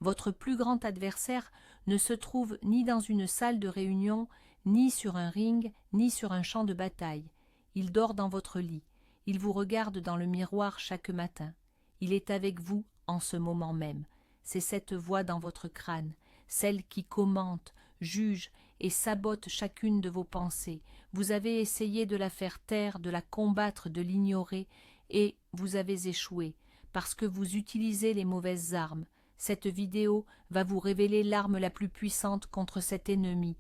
Votre plus grand adversaire ne se trouve ni dans une salle de réunion, ni sur un ring, ni sur un champ de bataille. Il dort dans votre lit. Il vous regarde dans le miroir chaque matin. Il est avec vous en ce moment même. C'est cette voix dans votre crâne, celle qui commente, juge et sabote chacune de vos pensées. Vous avez essayé de la faire taire, de la combattre, de l'ignorer, et vous avez échoué, parce que vous utilisez les mauvaises armes. Cette vidéo va vous révéler l'arme la plus puissante contre cet ennemi.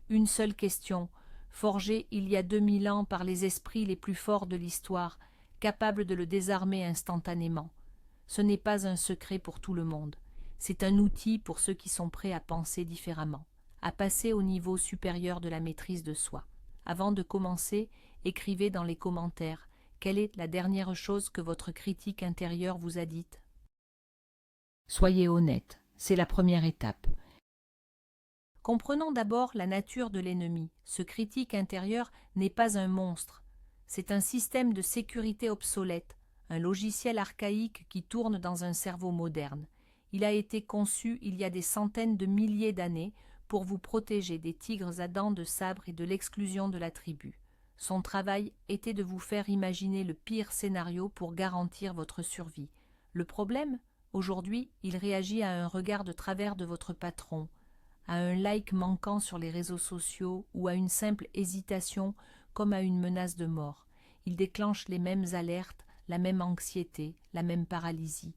Une seule question, forgée il y a 2000 ans par les esprits les plus forts de l'histoire, capables de le désarmer instantanément. Ce n'est pas un secret pour tout le monde. C'est un outil pour ceux qui sont prêts à penser différemment, à passer au niveau supérieur de la maîtrise de soi. Avant de commencer, écrivez dans les commentaires quelle est la dernière chose que votre critique intérieure vous a dite. Soyez honnête, c'est la première étape. Comprenons d'abord la nature de l'ennemi. Ce critique intérieur n'est pas un monstre. C'est un système de sécurité obsolète, un logiciel archaïque qui tourne dans un cerveau moderne. Il a été conçu il y a des centaines de milliers d'années pour vous protéger des tigres à dents de sabre et de l'exclusion de la tribu. Son travail était de vous faire imaginer le pire scénario pour garantir votre survie. Le problème, aujourd'hui, il réagit à un regard de travers de votre patron, à un like manquant sur les réseaux sociaux ou à une simple hésitation comme à une menace de mort. Il déclenche les mêmes alertes, la même anxiété, la même paralysie.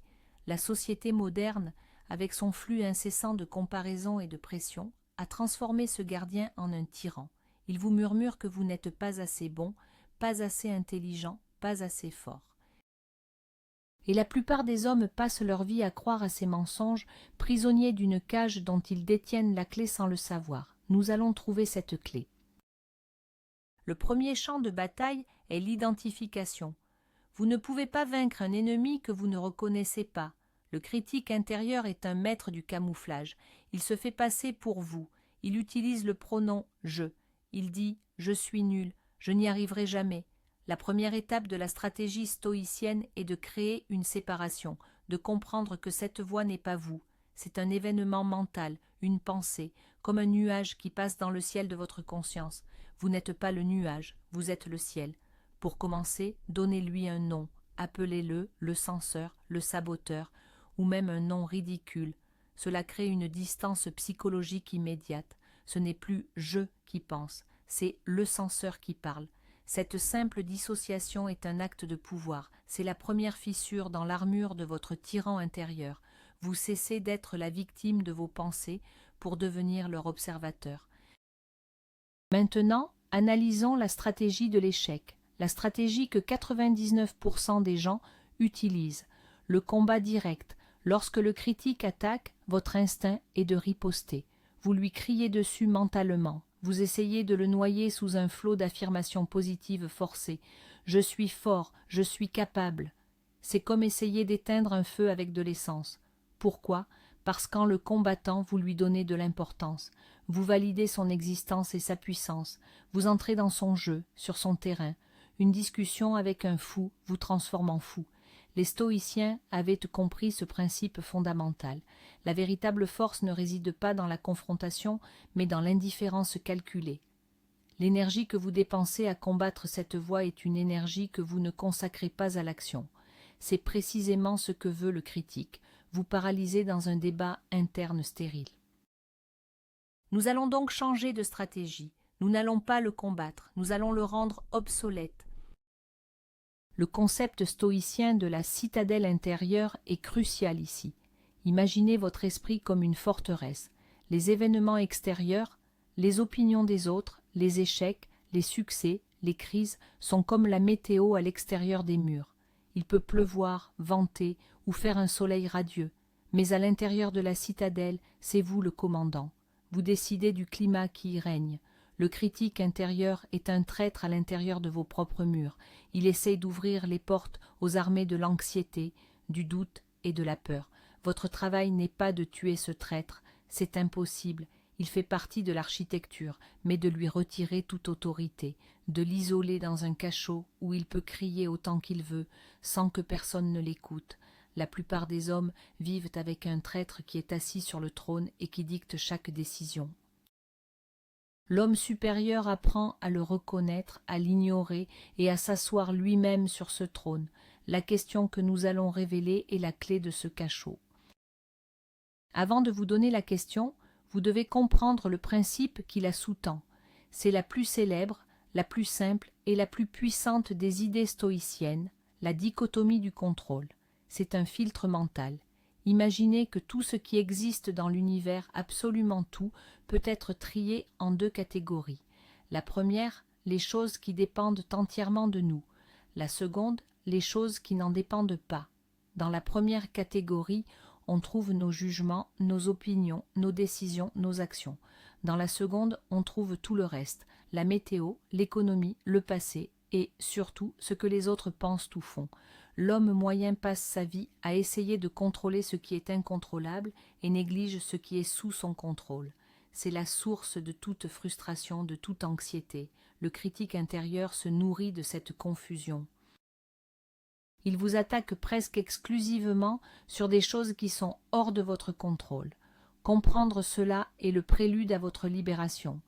La société moderne, avec son flux incessant de comparaison et de pression, a transformé ce gardien en un tyran. Il vous murmure que vous n'êtes pas assez bon, pas assez intelligent, pas assez fort. Et la plupart des hommes passent leur vie à croire à ces mensonges, prisonniers d'une cage dont ils détiennent la clé sans le savoir. Nous allons trouver cette clé. Le premier champ de bataille est l'identification. Vous ne pouvez pas vaincre un ennemi que vous ne reconnaissez pas. Le critique intérieur est un maître du camouflage. Il se fait passer pour vous. Il utilise le pronom « je ». Il dit « je suis nul, je n'y arriverai jamais ». La première étape de la stratégie stoïcienne est de créer une séparation, de comprendre que cette voix n'est pas vous. C'est un événement mental, une pensée, comme un nuage qui passe dans le ciel de votre conscience. Vous n'êtes pas le nuage, vous êtes le ciel. Pour commencer, donnez-lui un nom. Appelez-le le censeur, le saboteur, ou même un nom ridicule. Cela crée une distance psychologique immédiate. Ce n'est plus « je » qui pense, c'est le censeur qui parle. Cette simple dissociation est un acte de pouvoir. C'est la première fissure dans l'armure de votre tyran intérieur. Vous cessez d'être la victime de vos pensées pour devenir leur observateur. Maintenant, analysons la stratégie de l'échec, la stratégie que 99% des gens utilisent, le combat direct. Lorsque le critique attaque, votre instinct est de riposter. Vous lui criez dessus mentalement. Vous essayez de le noyer sous un flot d'affirmations positives forcées. « Je suis fort, je suis capable ». C'est comme essayer d'éteindre un feu avec de l'essence. Pourquoi? Parce qu'en le combattant, vous lui donnez de l'importance. Vous validez son existence et sa puissance. Vous entrez dans son jeu, sur son terrain. Une discussion avec un fou vous transforme en fou. Les stoïciens avaient compris ce principe fondamental. La véritable force ne réside pas dans la confrontation, mais dans l'indifférence calculée. L'énergie que vous dépensez à combattre cette voie est une énergie que vous ne consacrez pas à l'action. C'est précisément ce que veut le critique, vous paralyser dans un débat interne stérile. Nous allons donc changer de stratégie. Nous n'allons pas le combattre, nous allons le rendre obsolète. Le concept stoïcien de la citadelle intérieure est crucial ici. Imaginez votre esprit comme une forteresse. Les événements extérieurs, les opinions des autres, les échecs, les succès, les crises sont comme la météo à l'extérieur des murs. Il peut pleuvoir, venter ou faire un soleil radieux, mais à l'intérieur de la citadelle, c'est vous le commandant. Vous décidez du climat qui y règne. Le critique intérieur est un traître à l'intérieur de vos propres murs. Il essaie d'ouvrir les portes aux armées de l'anxiété, du doute et de la peur. Votre travail n'est pas de tuer ce traître, c'est impossible. Il fait partie de l'architecture, mais de lui retirer toute autorité, de l'isoler dans un cachot où il peut crier autant qu'il veut, sans que personne ne l'écoute. La plupart des hommes vivent avec un traître qui est assis sur le trône et qui dicte chaque décision. L'homme supérieur apprend à le reconnaître, à l'ignorer et à s'asseoir lui-même sur ce trône. La question que nous allons révéler est la clé de ce cachot. Avant de vous donner la question, vous devez comprendre le principe qui la sous-tend. C'est la plus célèbre, la plus simple et la plus puissante des idées stoïciennes, la dichotomie du contrôle. C'est un filtre mental. Imaginez que tout ce qui existe dans l'univers, absolument tout, peut être trié en deux catégories. La première, les choses qui dépendent entièrement de nous. La seconde, les choses qui n'en dépendent pas. Dans la première catégorie, on trouve nos jugements, nos opinions, nos décisions, nos actions. Dans la seconde, on trouve tout le reste, la météo, l'économie, le passé et, surtout, ce que les autres pensent ou font. L'homme moyen passe sa vie à essayer de contrôler ce qui est incontrôlable et néglige ce qui est sous son contrôle. C'est la source de toute frustration, de toute anxiété. Le critique intérieur se nourrit de cette confusion. Il vous attaque presque exclusivement sur des choses qui sont hors de votre contrôle. Comprendre cela est le prélude à votre libération.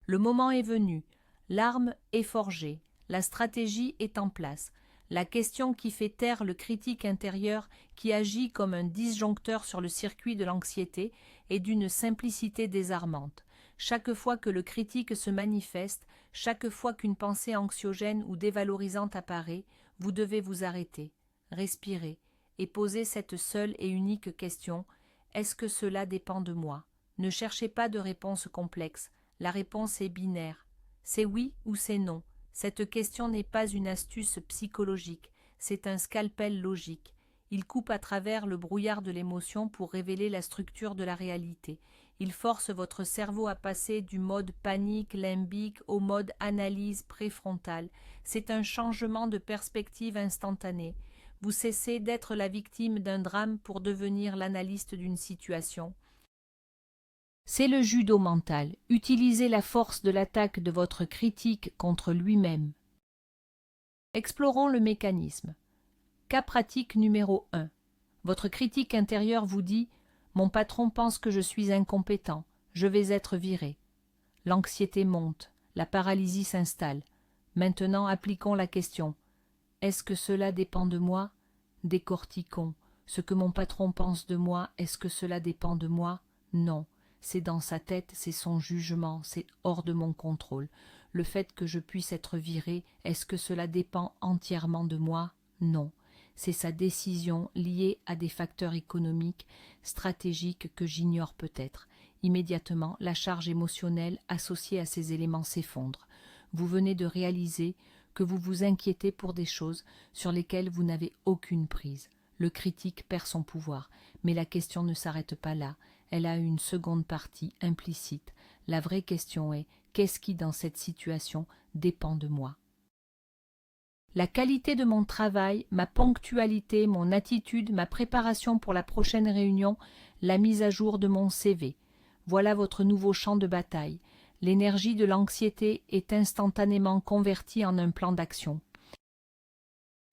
Le moment est venu, l'arme est forgée, la stratégie est en place. La question qui fait taire le critique intérieur, qui agit comme un disjoncteur sur le circuit de l'anxiété, est d'une simplicité désarmante. Chaque fois que le critique se manifeste, chaque fois qu'une pensée anxiogène ou dévalorisante apparaît, vous devez vous arrêter, respirer et poser cette seule et unique question: est-ce que cela dépend de moi? Ne cherchez pas de réponse complexe, la réponse est binaire. C'est oui ou c'est non. Cette question n'est pas une astuce psychologique, c'est un scalpel logique. Il coupe à travers le brouillard de l'émotion pour révéler la structure de la réalité. Il force votre cerveau à passer du mode panique limbique au mode analyse préfrontale. C'est un changement de perspective instantané. Vous cessez d'être la victime d'un drame pour devenir l'analyste d'une situation. C'est le judo mental. Utilisez la force de l'attaque de votre critique contre lui-même. Explorons le mécanisme. Cas pratique numéro 1. Votre critique intérieure vous dit: mon patron pense que je suis incompétent, je vais être viré. L'anxiété monte, la paralysie s'installe. Maintenant, appliquons la question. Est-ce que cela dépend de moi? Décortiquons. Ce que mon patron pense de moi, est-ce que cela dépend de moi? Non. C'est dans sa tête, c'est son jugement, c'est hors de mon contrôle. Le fait que je puisse être viré, est-ce que cela dépend entièrement de moi? Non. C'est sa décision liée à des facteurs économiques, stratégiques que j'ignore peut-être. Immédiatement, la charge émotionnelle associée à ces éléments s'effondre. Vous venez de réaliser que vous vous inquiétez pour des choses sur lesquelles vous n'avez aucune prise. Le critique perd son pouvoir, mais la question ne s'arrête pas là. Elle a une seconde partie implicite. La vraie question est: qu'est-ce qui, dans cette situation, dépend de moi? La qualité de mon travail, ma ponctualité, mon attitude, ma préparation pour la prochaine réunion, la mise à jour de mon CV. Voilà votre nouveau champ de bataille. L'énergie de l'anxiété est instantanément convertie en un plan d'action.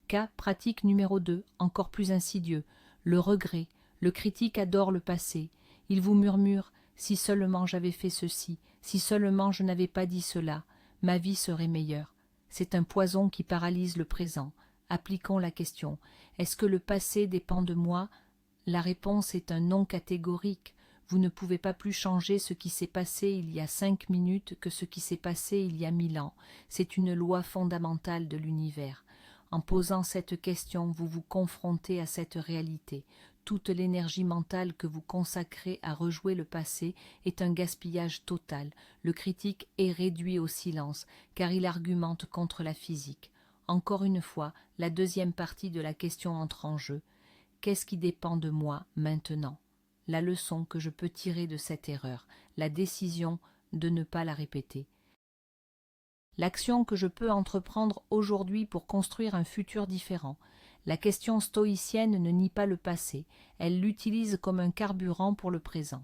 Cas pratique numéro 2, encore plus insidieux, le regret. Le critique adore le passé. Il vous murmure: si seulement j'avais fait ceci, si seulement je n'avais pas dit cela, ma vie serait meilleure. C'est un poison qui paralyse le présent. Appliquons la question. Est-ce que le passé dépend de moi? La réponse est un non catégorique. Vous ne pouvez pas plus changer ce qui s'est passé il y a 5 minutes que ce qui s'est passé il y a 1000 ans. C'est une loi fondamentale de l'univers. En posant cette question, vous vous confrontez à cette réalité. Toute l'énergie mentale que vous consacrez à rejouer le passé est un gaspillage total. Le critique est réduit au silence, car il argumente contre la physique. Encore une fois, la deuxième partie de la question entre en jeu. Qu'est-ce qui dépend de moi maintenant? La leçon que je peux tirer de cette erreur, la décision de ne pas la répéter. L'action que je peux entreprendre aujourd'hui pour construire un futur différent. La question stoïcienne ne nie pas le passé, elle l'utilise comme un carburant pour le présent.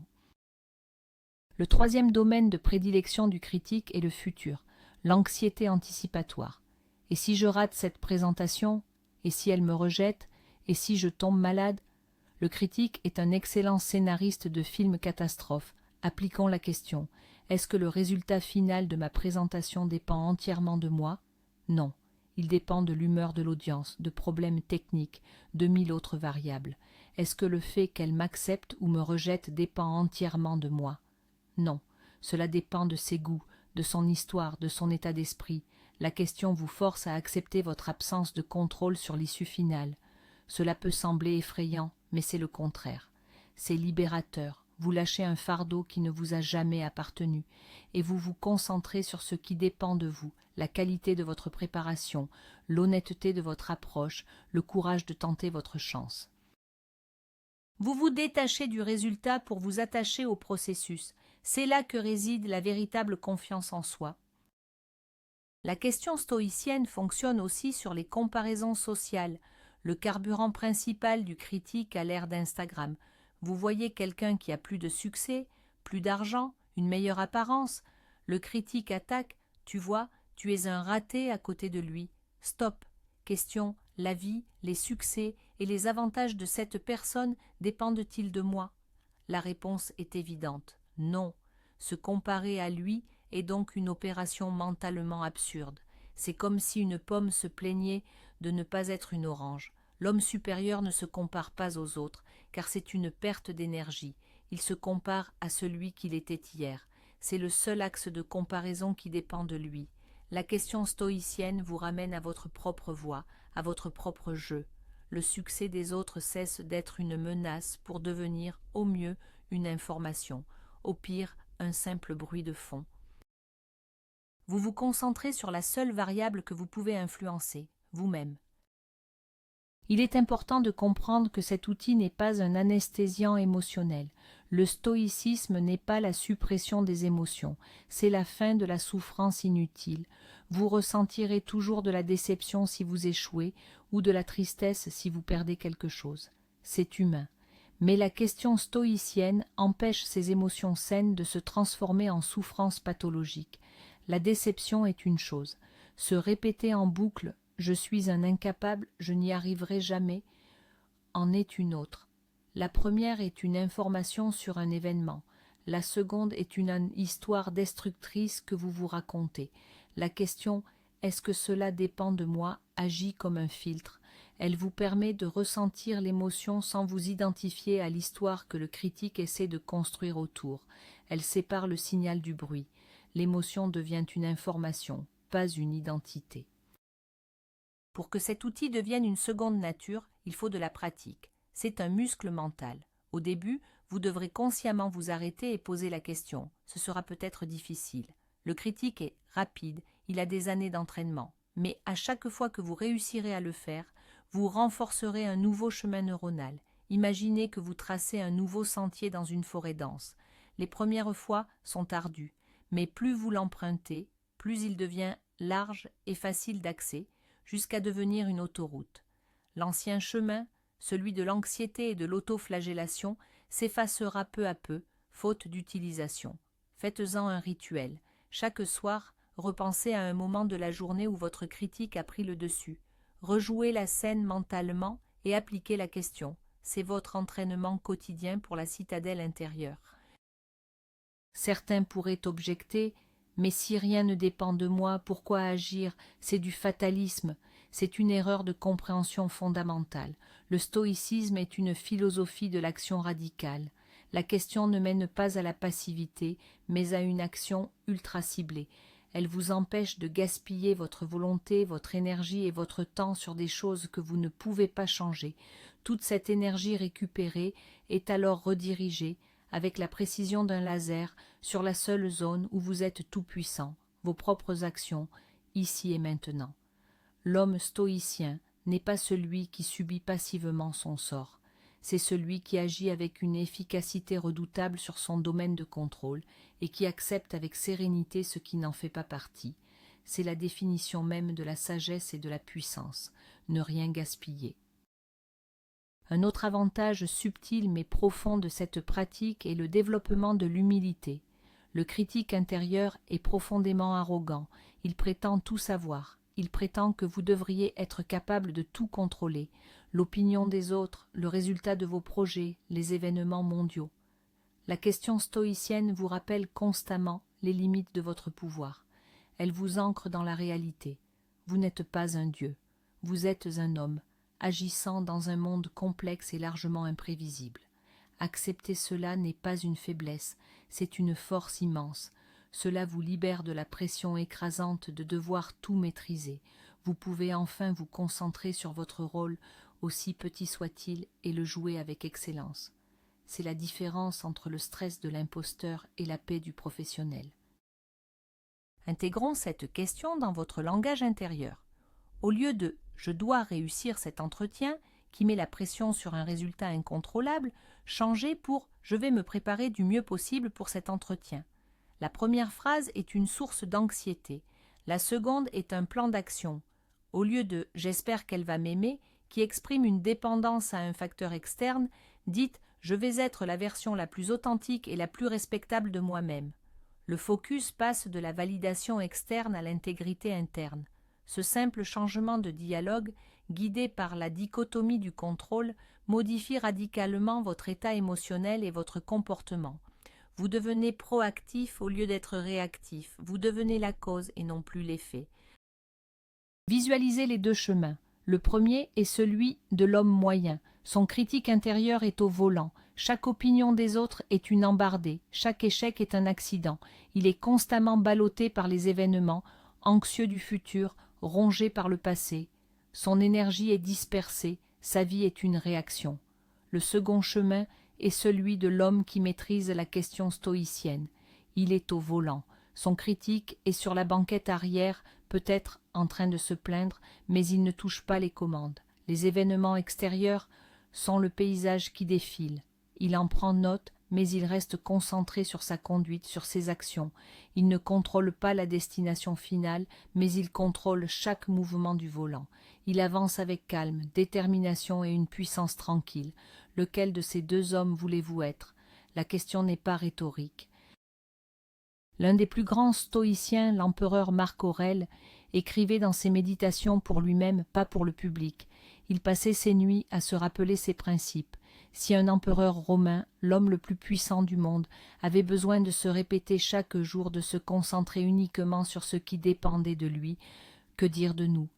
Le troisième domaine de prédilection du critique est le futur, l'anxiété anticipatoire. Et si je rate cette présentation? Et si elle me rejette? Et si je tombe malade? Le critique est un excellent scénariste de films catastrophes. Appliquons la question. Est-ce que le résultat final de ma présentation dépend entièrement de moi? Non. Il dépend de l'humeur de l'audience, de problèmes techniques, de 1000 autres variables. Est-ce que le fait qu'elle m'accepte ou me rejette dépend entièrement de moi? Non. Cela dépend de ses goûts, de son histoire, de son état d'esprit. La question vous force à accepter votre absence de contrôle sur l'issue finale. Cela peut sembler effrayant, mais c'est le contraire. C'est libérateur. Vous lâchez un fardeau qui ne vous a jamais appartenu, et vous vous concentrez sur ce qui dépend de vous, la qualité de votre préparation, l'honnêteté de votre approche, le courage de tenter votre chance. Vous vous détachez du résultat pour vous attacher au processus. C'est là que réside la véritable confiance en soi. La question stoïcienne fonctionne aussi sur les comparaisons sociales. Le carburant principal du critique à l'ère d'Instagram. Vous voyez quelqu'un qui a plus de succès, plus d'argent, une meilleure apparence. Le critique attaque. Tu vois, tu es un raté à côté de lui. Stop. Question, la vie, les succès et les avantages de cette personne dépendent-ils de moi? La réponse est évidente. Non. Se comparer à lui est donc une opération mentalement absurde. C'est comme si une pomme se plaignait de ne pas être une orange. L'homme supérieur ne se compare pas aux autres, car c'est une perte d'énergie. Il se compare à celui qu'il était hier. C'est le seul axe de comparaison qui dépend de lui. La question stoïcienne vous ramène à votre propre voie, à votre propre jeu. Le succès des autres cesse d'être une menace pour devenir, au mieux, une information, au pire, un simple bruit de fond. Vous vous concentrez sur la seule variable que vous pouvez influencer, vous-même. Il est important de comprendre que cet outil n'est pas un anesthésiant émotionnel. Le stoïcisme n'est pas la suppression des émotions, c'est la fin de la souffrance inutile. Vous ressentirez toujours de la déception si vous échouez ou de la tristesse si vous perdez quelque chose. C'est humain. Mais la question stoïcienne empêche ces émotions saines de se transformer en souffrance pathologique. La déception est une chose. Se répéter en boucle « je suis un incapable, je n'y arriverai jamais » en est une autre. La première est une information sur un événement. La seconde est une histoire destructrice que vous vous racontez. La question « est-ce que cela dépend de moi ?» agit comme un filtre. Elle vous permet de ressentir l'émotion sans vous identifier à l'histoire que le critique essaie de construire autour. Elle sépare le signal du bruit. L'émotion devient une information, pas une identité. Pour que cet outil devienne une seconde nature, il faut de la pratique. C'est un muscle mental. Au début, vous devrez consciemment vous arrêter et poser la question. Ce sera peut-être difficile. Le critique est rapide, il a des années d'entraînement. Mais à chaque fois que vous réussirez à le faire, vous renforcerez un nouveau chemin neuronal. Imaginez que vous tracez un nouveau sentier dans une forêt dense. Les premières fois sont ardues, mais plus vous l'empruntez, plus il devient large et facile d'accès, jusqu'à devenir une autoroute. L'ancien chemin, celui de l'anxiété et de l'autoflagellation, s'effacera peu à peu, faute d'utilisation. Faites-en un rituel. Chaque soir, repensez à un moment de la journée où votre critique a pris le dessus. Rejouez la scène mentalement et appliquez la question. C'est votre entraînement quotidien pour la citadelle intérieure. Certains pourraient objecter « Mais si rien ne dépend de moi, pourquoi agir? C'est du fatalisme. » C'est une erreur de compréhension fondamentale. Le stoïcisme est une philosophie de l'action radicale. La question ne mène pas à la passivité, mais à une action ultra ciblée. Elle vous empêche de gaspiller votre volonté, votre énergie et votre temps sur des choses que vous ne pouvez pas changer. Toute cette énergie récupérée est alors redirigée, avec la précision d'un laser, sur la seule zone où vous êtes tout-puissant, vos propres actions, ici et maintenant. L'homme stoïcien n'est pas celui qui subit passivement son sort. C'est celui qui agit avec une efficacité redoutable sur son domaine de contrôle et qui accepte avec sérénité ce qui n'en fait pas partie. C'est la définition même de la sagesse et de la puissance, ne rien gaspiller. Un autre avantage subtil mais profond de cette pratique est le développement de l'humilité. Le critique intérieur est profondément arrogant, il prétend tout savoir, il prétend que vous devriez être capable de tout contrôler. l'opinion des autres, le résultat de vos projets, les événements mondiaux. La question stoïcienne vous rappelle constamment les limites de votre pouvoir. Elle vous ancre dans la réalité. Vous n'êtes pas un dieu. Vous êtes un homme, agissant dans un monde complexe et largement imprévisible. Accepter cela n'est pas une faiblesse, c'est une force immense. Cela vous libère de la pression écrasante de devoir tout maîtriser. Vous pouvez enfin vous concentrer sur votre rôle, aussi petit soit-il, et le jouer avec excellence. C'est la différence entre le stress de l'imposteur et la paix du professionnel. Intégrons cette question dans votre langage intérieur. Au lieu de « je dois réussir cet entretien » qui met la pression sur un résultat incontrôlable, changez pour « je vais me préparer du mieux possible pour cet entretien ». La première phrase est une source d'anxiété. La seconde est un plan d'action. Au lieu de « j'espère qu'elle va m'aimer » qui exprime une dépendance à un facteur externe, dites « je vais être la version la plus authentique et la plus respectable de moi-même ». Le focus passe de la validation externe à l'intégrité interne. Ce simple changement de dialogue, guidé par la dichotomie du contrôle, modifie radicalement votre état émotionnel et votre comportement. Vous devenez proactif au lieu d'être réactif. Vous devenez la cause et non plus l'effet. Visualisez les deux chemins. Le premier est celui de l'homme moyen. Son critique intérieur est au volant. Chaque opinion des autres est une embardée. Chaque échec est un accident. Il est constamment ballotté par les événements, anxieux du futur, rongé par le passé. Son énergie est dispersée. Sa vie est une réaction. Le second chemin est celui de l'homme qui maîtrise la question stoïcienne. Il est au volant. Son critique est sur la banquette arrière, peut-être en train de se plaindre, mais il ne touche pas les commandes. Les événements extérieurs sont le paysage qui défile. Il en prend note, mais il reste concentré sur sa conduite, sur ses actions. Il ne contrôle pas la destination finale, mais il contrôle chaque mouvement du volant. Il avance avec calme, détermination et une puissance tranquille. Lequel de ces deux hommes voulez-vous être? La question n'est pas rhétorique. L'un des plus grands stoïciens, l'empereur Marc Aurèle, écrivait dans ses méditations pour lui-même, pas pour le public. Il passait ses nuits à se rappeler ses principes. Si un empereur romain, l'homme le plus puissant du monde, avait besoin de se répéter chaque jour, de se concentrer uniquement sur ce qui dépendait de lui, que dire de nous?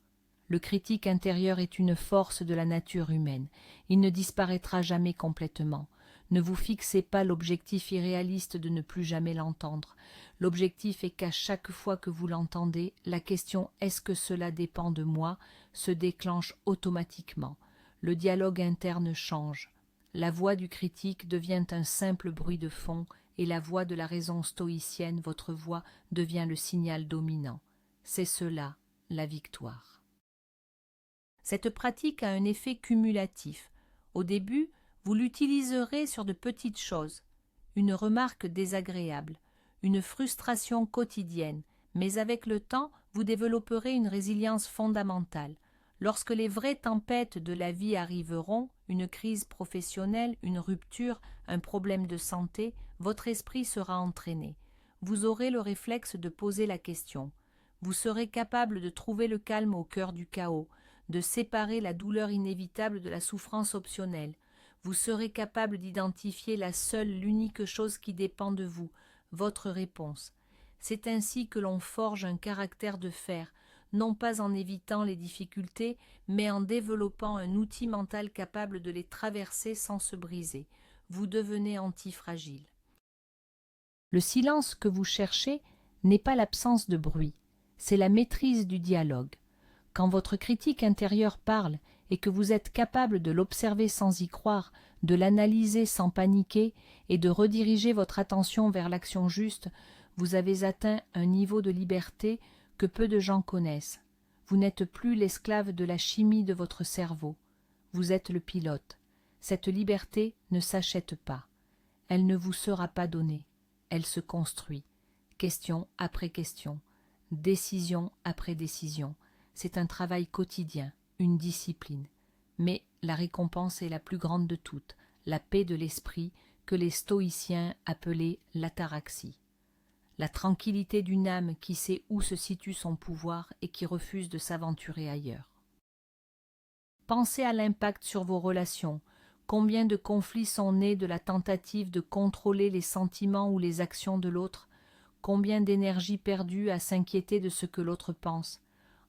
Le critique intérieur est une force de la nature humaine. Il ne disparaîtra jamais complètement. Ne vous fixez pas l'objectif irréaliste de ne plus jamais l'entendre. L'objectif est qu'à chaque fois que vous l'entendez, la question « est-ce que cela dépend de moi ?» se déclenche automatiquement. Le dialogue interne change. La voix du critique devient un simple bruit de fond et la voix de la raison stoïcienne, votre voix, devient le signal dominant. C'est cela, la victoire. Cette pratique a un effet cumulatif. Au début, vous l'utiliserez sur de petites choses, une remarque désagréable, une frustration quotidienne, mais avec le temps, vous développerez une résilience fondamentale. Lorsque les vraies tempêtes de la vie arriveront, une crise professionnelle, une rupture, un problème de santé, votre esprit sera entraîné. Vous aurez le réflexe de poser la question. Vous serez capable de trouver le calme au cœur du chaos, de séparer la douleur inévitable de la souffrance optionnelle. Vous serez capable d'identifier la seule, l'unique chose qui dépend de vous, votre réponse. C'est ainsi que l'on forge un caractère de fer, non pas en évitant les difficultés, mais en développant un outil mental capable de les traverser sans se briser. Vous devenez antifragile. Le silence que vous cherchez n'est pas l'absence de bruit, c'est la maîtrise du dialogue. Quand votre critique intérieure parle et que vous êtes capable de l'observer sans y croire, de l'analyser sans paniquer et de rediriger votre attention vers l'action juste, vous avez atteint un niveau de liberté que peu de gens connaissent. Vous n'êtes plus l'esclave de la chimie de votre cerveau. Vous êtes le pilote. Cette liberté ne s'achète pas. Elle ne vous sera pas donnée. Elle se construit. Question après question. Décision après décision. C'est un travail quotidien, une discipline. Mais la récompense est la plus grande de toutes, la paix de l'esprit que les stoïciens appelaient l'ataraxie. La tranquillité d'une âme qui sait où se situe son pouvoir et qui refuse de s'aventurer ailleurs. Pensez à l'impact sur vos relations. Combien de conflits sont nés de la tentative de contrôler les sentiments ou les actions de l'autre? Combien d'énergie perdue à s'inquiéter de ce que l'autre pense?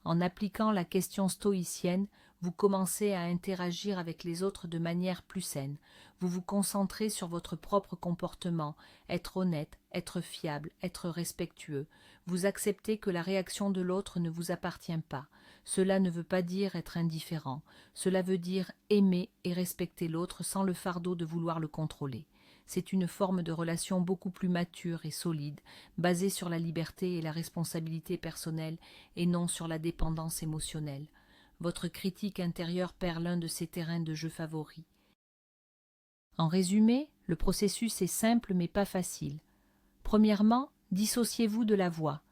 En appliquant la question stoïcienne, vous commencez à interagir avec les autres de manière plus saine. Vous vous concentrez sur votre propre comportement, être honnête, être fiable, être respectueux. Vous acceptez que la réaction de l'autre ne vous appartient pas. Cela ne veut pas dire être indifférent. Cela veut dire aimer et respecter l'autre sans le fardeau de vouloir le contrôler. C'est une forme de relation beaucoup plus mature et solide, basée sur la liberté et la responsabilité personnelle et non sur la dépendance émotionnelle. Votre critique intérieure perd l'un de ses terrains de jeu favoris. En résumé, le processus est simple mais pas facile. Premièrement, dissociez-vous de la voix.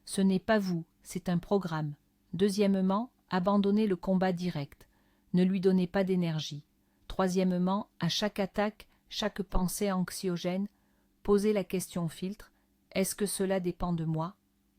Ce n'est pas vous, c'est un programme. Deuxièmement, abandonnez le combat direct. Ne lui donnez pas d'énergie. Troisièmement, à chaque attaque, chaque pensée anxiogène, posez la question filtre. Est-ce que cela dépend de moi?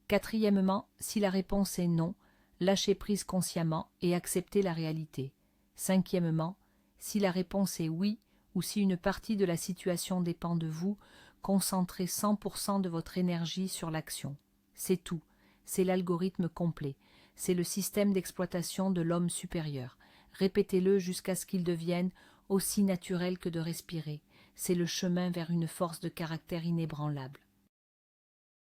Quatrièmement, si la réponse est non, lâchez prise consciemment et acceptez la réalité. Cinquièmement, si la réponse est oui, ou si une partie de la situation dépend de vous, concentrez 100% de votre énergie sur l'action. C'est tout, c'est l'algorithme complet, c'est le système d'exploitation de l'homme supérieur. Répétez-le jusqu'à ce qu'il devienne aussi naturel que de respirer. C'est le chemin vers une force de caractère inébranlable.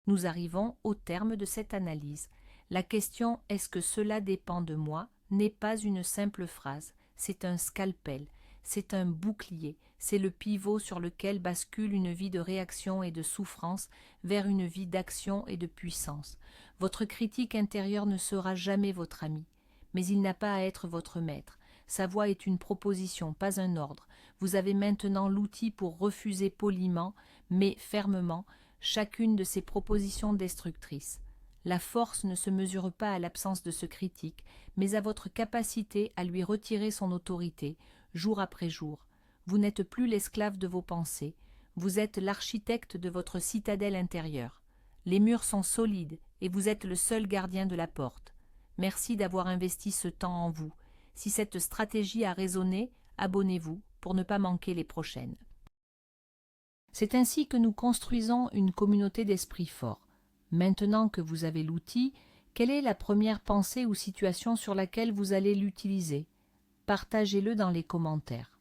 Nous arrivons au terme de cette analyse. La question « Est-ce que cela dépend de moi ?» n'est pas une simple phrase, c'est un scalpel, c'est un bouclier, c'est le pivot sur lequel bascule une vie de réaction et de souffrance vers une vie d'action et de puissance. Votre critique intérieure ne sera jamais votre ami, mais il n'a pas à être votre maître. Sa voix est une proposition, pas un ordre. Vous avez maintenant l'outil pour refuser poliment, mais fermement, chacune de ces propositions destructrices. La force ne se mesure pas à l'absence de ce critique, mais à votre capacité à lui retirer son autorité, jour après jour. Vous n'êtes plus l'esclave de vos pensées, vous êtes l'architecte de votre citadelle intérieure. Les murs sont solides et vous êtes le seul gardien de la porte. Merci d'avoir investi ce temps en vous. Si cette stratégie a résonné, abonnez-vous pour ne pas manquer les prochaines. C'est ainsi que nous construisons une communauté d'esprit fort. Maintenant que vous avez l'outil, quelle est la première pensée ou situation sur laquelle vous allez l'utiliser? Partagez-le dans les commentaires.